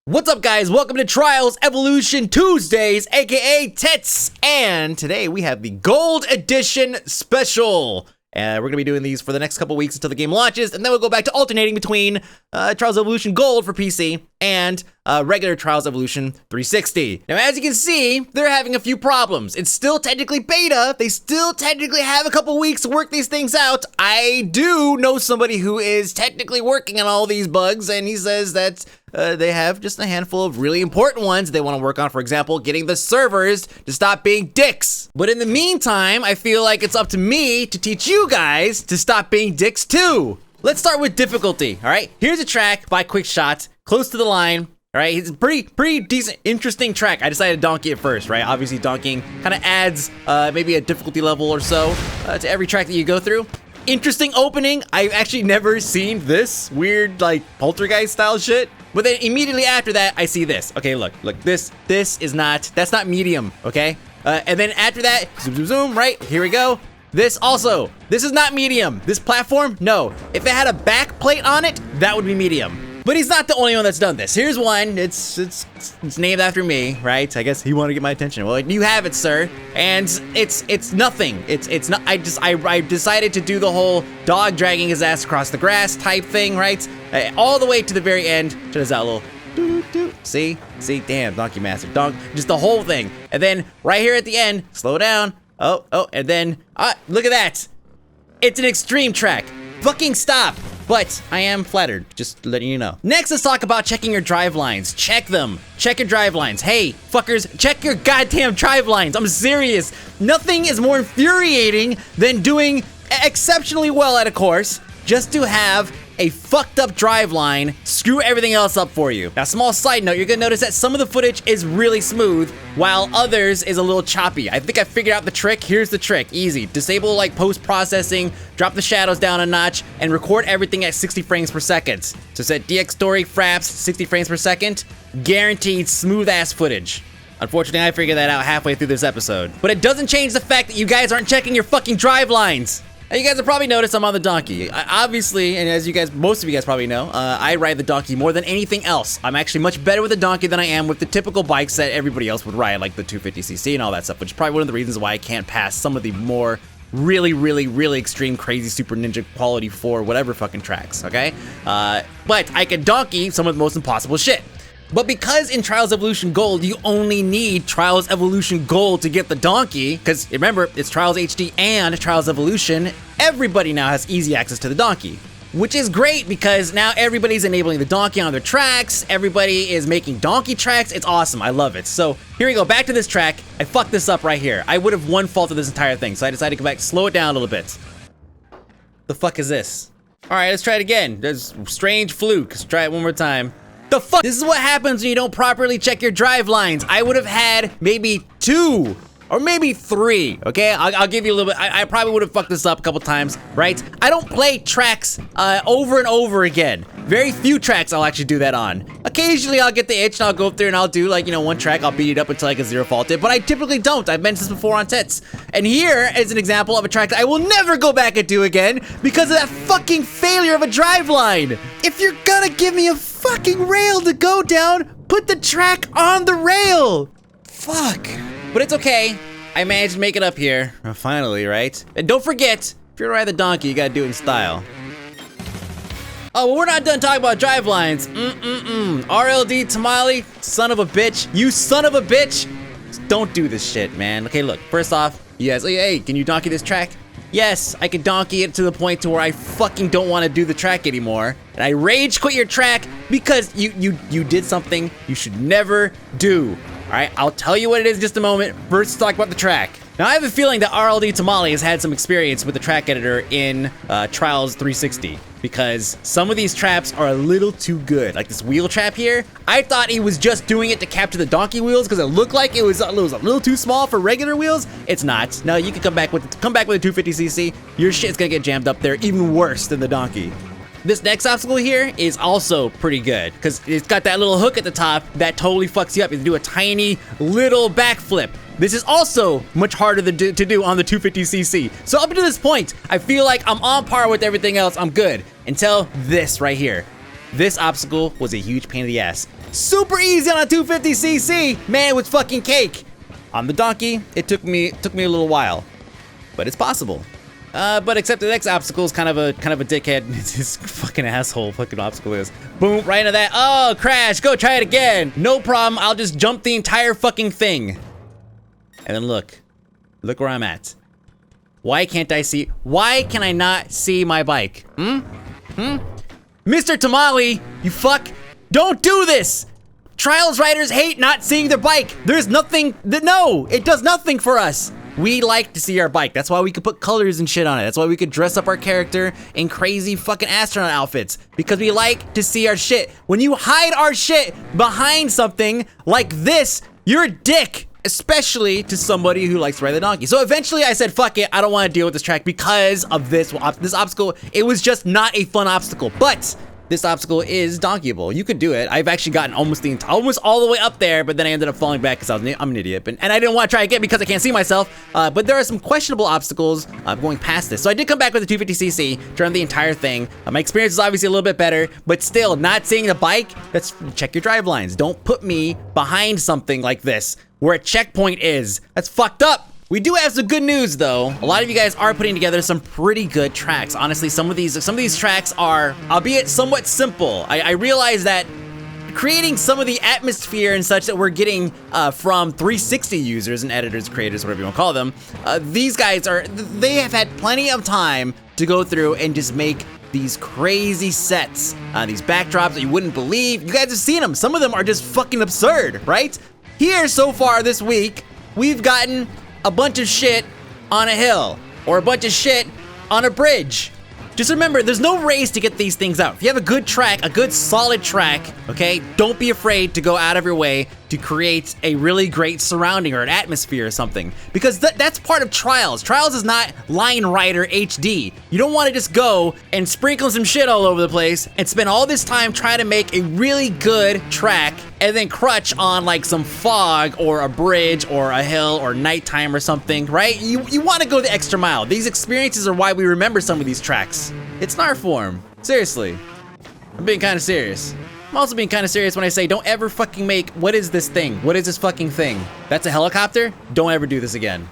What's up, guys? Welcome to Trials Evolution Tuesdays, aka Tits, and today we have the Gold Edition Special. We're going to be doing these for the next couple weeks until the game launches, and then we'll go back to alternating between Trials Evolution Gold for PC and regular Trials Evolution 360. Now, as you can see, they're having a few problems. It's still technically beta. They still technically have a couple weeks to work these things out. I do know somebody who is technically working on all these bugs, and he says that they have just a handful of really important ones they want to work on. For example, getting the servers to stop being dicks. But in the meantime, I feel like it's up to me to teach you guys to stop being dicks too. Let's start with difficulty, all right? Here's a track by Quick Shot, close to the line, all right? It's a pretty decent, interesting track. I decided to donkey it first, right? Obviously, donkeying kind of adds maybe a difficulty level or so to every track that you go through. Interesting opening. I've actually never seen this weird, like, poltergeist style shit. But then immediately after that, I see this. Okay, look, this is not, that's not medium, okay? And then after that, zoom, right? Here we go. This is not medium. This platform, no. If it had a back plate on it, that would be medium. But he's not the only one that's done this. Here's one. It's named after me, right? I guess he wanted to get my attention. Well, you have it, sir. And it's nothing. It's not. I decided to do the whole dog dragging his ass across the grass type thing, right? All the way to the very end. Check this out, little. See, damn, Donkey Master, just the whole thing. And then right here at the end, slow down. Oh, and then look at that. It's an extreme track. Fucking stop. But I am flattered, just letting you know. Next, let's talk about checking your drive lines. Check them. Check your drive lines. Hey, fuckers, check your goddamn drive lines. I'm serious. Nothing is more infuriating than doing exceptionally well at a course just to have a fucked up drive line screw everything else up for you. Now, small side note, you're gonna notice that some of the footage is really smooth while others is a little choppy. I think I figured out the trick. Here's the trick. Easy. Disable like post-processing, drop the shadows down a notch, and record everything at 60 frames per second. So set DX Story Fraps 60 frames per second, guaranteed smooth ass footage. Unfortunately, I figured that out halfway through this episode. But it doesn't change the fact that you guys aren't checking your fucking drive lines. Now, you guys have probably noticed I'm on the donkey. Obviously, and as most of you guys probably know, I ride the donkey more than anything else. I'm actually much better with the donkey than I am with the typical bikes that everybody else would ride, like the 250cc and all that stuff, which is probably one of the reasons why I can't pass some of the more really extreme, crazy, super ninja quality 4 whatever fucking tracks, okay? But I can donkey some of the most impossible shit. But because in Trials Evolution Gold, you only need Trials Evolution Gold to get the donkey, because remember, it's Trials HD and Trials Evolution, everybody now has easy access to the donkey. Which is great because now everybody's enabling the donkey on their tracks, everybody is making donkey tracks, it's awesome, I love it. So here we go, back to this track, I fucked this up right here. I would have one fault of this entire thing, so I decided to go back, slow it down a little bit. The fuck is this? All right, let's try it again. There's strange fluke, let's try it one more time. The fuck? This is what happens when you don't properly check your drive lines. I would have had maybe 2 or maybe 3, okay? I'll give you a little bit. I probably would have fucked this up a couple times, right? I don't play tracks over and over again. Very few tracks I'll actually do that on. Occasionally I'll get the itch and I'll go up there and I'll do like, one track, I'll beat it up until I can zero fault it, but I typically don't. I've mentioned this before on Tits. And here is an example of a track that I will never go back and do again because of that fucking failure of a drive line. If you're gonna give me a fucking rail to go down, put the track on the rail. Fuck. But it's okay. I managed to make it up here. Finally, right? And don't forget, if you're gonna ride the donkey, you gotta do it in style. Oh, well, we're not done talking about drive lines. RLD Tamale, son of a bitch. You son of a bitch. Don't do this shit, man. Okay, look, first off, you guys, hey, can you donkey this track? Yes, I can donkey it to the point to where I fucking don't want to do the track anymore. And I rage quit your track because you did something you should never do. All right, I'll tell you what it is in just a moment. First, let's talk about the track. Now, I have a feeling that RLD Tamale has had some experience with the track editor in Trials 360 because some of these traps are a little too good. Like this wheel trap here, I thought he was just doing it to capture the donkey wheels because it looked like it was a little too small for regular wheels. It's not. No, you can come back with a 250cc. Your shit's gonna get jammed up there even worse than the donkey. This next obstacle here is also pretty good because it's got that little hook at the top that totally fucks you up. You have to do a tiny little backflip. This is also much harder to do on the 250cc. So up to this point, I feel like I'm on par with everything else. I'm good until this right here. This obstacle was a huge pain in the ass. super easy on a 250cc. Man, it was fucking cake. On the donkey, it took me a little while, but it's possible. But except the next obstacle is kind of a dickhead. It's his fucking asshole fucking obstacle is. Boom, right into that. Oh, crash, go try it again. No problem, I'll just jump the entire fucking thing. And then look where I'm at. Why can I not see my bike? Mr. Tamale, you fuck, don't do this. Trials riders hate not seeing their bike. There's nothing, no, it does nothing for us. We like to see our bike. That's why we could put colors and shit on it. That's why we could dress up our character in crazy fucking astronaut outfits. Because we like to see our shit. When you hide our shit behind something like this, you're a dick. Especially to somebody who likes to ride the donkey. So eventually I said, fuck it, I don't want to deal with this track because of this obstacle. It was just not a fun obstacle. But this obstacle is donkeyable. You could do it. I've actually gotten almost all the way up there, but then I ended up falling back because I'm an idiot. And I didn't want to try again because I can't see myself. But there are some questionable obstacles going past this. So I did come back with a 250cc, turned the entire thing. My experience is obviously a little bit better, but still, not seeing the bike, let's check your drive lines. Don't put me behind something like this where a checkpoint is. That's fucked up. We do have some good news though. A lot of you guys are putting together some pretty good tracks. Honestly, some of these tracks are, albeit somewhat simple. I realize that creating some of the atmosphere and such that we're getting from 360 users and editors, creators, whatever you want to call them, these guys they have had plenty of time to go through and just make these crazy sets, these backdrops that you wouldn't believe. You guys have seen them. Some of them are just fucking absurd, right? Here so far this week, we've gotten a bunch of shit on a hill or a bunch of shit on a bridge. Just remember, there's no race to get these things out. If you have a good track, a good solid track, okay, don't be afraid to go out of your way to create a really great surrounding or an atmosphere or something. Because that's part of Trials. Trials is not Line Rider HD. You don't want to just go and sprinkle some shit all over the place and spend all this time trying to make a really good track and then crutch on like some fog or a bridge or a hill or nighttime or something, right? You want to go the extra mile. These experiences are why we remember some of these tracks. It's an art form. Seriously. I'm being kind of serious. I'm also being kind of serious when I say don't ever fucking make, what is this thing? What is this fucking thing? That's a helicopter? Don't ever do this again.